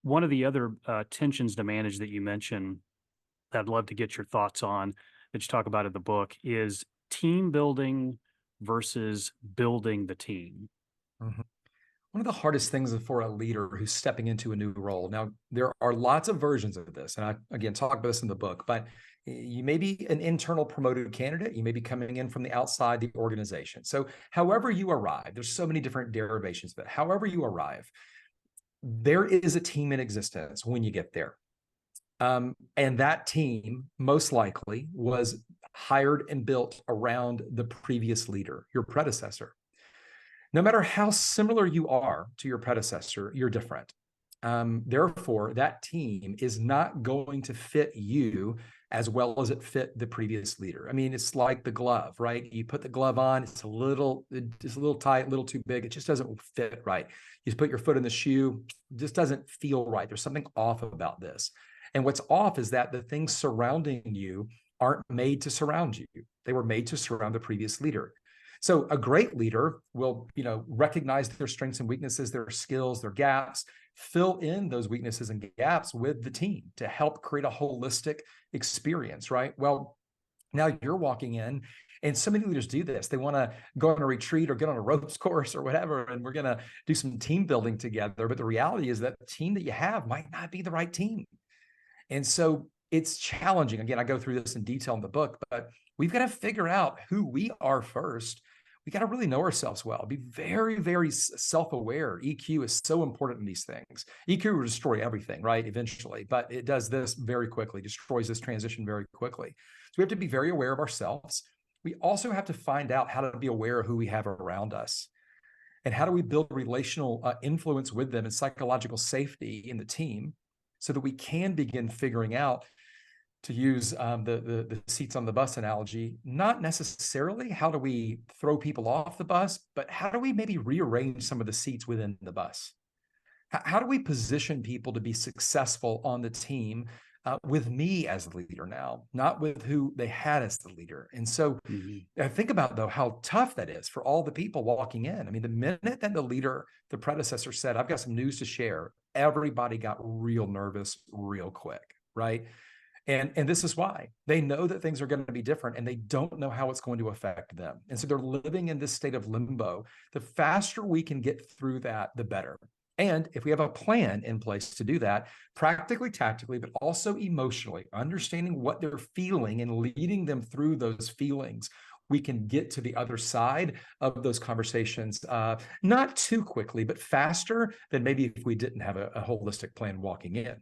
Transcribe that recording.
One of the other tensions to manage that you mentioned that I'd love to get your thoughts on that you talk about in the book is team building versus building the team. Mhm. One of the hardest things for a leader who's stepping into a new role. Now, there are lots of versions of this, and I again talk about this in the book, but you may be an internal promoted candidate, you may be coming in from the outside the organization. So, however you arrive, there's so many different derivations, but however you arrive, there is a team in existence when you get there. And that team most likely was hired and built around the previous leader, your predecessor. No matter how similar you are to your predecessor, you're different. Therefore, that team is not going to fit you as well as it fit the previous leader. I mean, it's like the glove, right? You put the glove on, it's a little tight, a little too big. It just doesn't fit right. You put your foot in the shoe, it just doesn't feel right. There's something off about this. And what's off is that the things surrounding you aren't made to surround you. They were made to surround the previous leader. So a great leader will, recognize their strengths and weaknesses, their skills, their gaps, fill in those weaknesses and gaps with the team to help create a holistic experience, right? Well, now you're walking in, and so many leaders do this. They want to go on a retreat or get on a ropes course or whatever, and we're going to do some team building together. But the reality is that the team that you have might not be the right team. And so it's challenging. Again, I go through this in detail in the book, but we've got to figure out who we are first. We got to really know ourselves well, be very, very self-aware. EQ is so important in these things. EQ will destroy everything, right? Eventually, but it does this very quickly, destroys this transition very quickly. So we have to be very aware of ourselves. We also have to find out how to be aware of who we have around us. And how do we build relational influence with them and psychological safety in the team so that we can begin figuring out, to use the seats on the bus analogy, not necessarily how do we throw people off the bus, but how do we maybe rearrange some of the seats within the bus? How do we position people to be successful on the team with me as the leader now, not with who they had as the leader? And so Mhm. think about, though, how tough that is for all the people walking in. I mean, the minute that the leader, the predecessor said, I've got some news to share, everybody got real nervous real quick, right? And this is why they know that things are going to be different and they don't know how it's going to affect them. And so they're living in this state of limbo. The faster we can get through that, the better. And if we have a plan in place to do that, practically, tactically, but also emotionally, understanding what they're feeling and leading them through those feelings, we can get to the other side of those conversations, not too quickly, but faster than maybe if we didn't have a holistic plan walking in.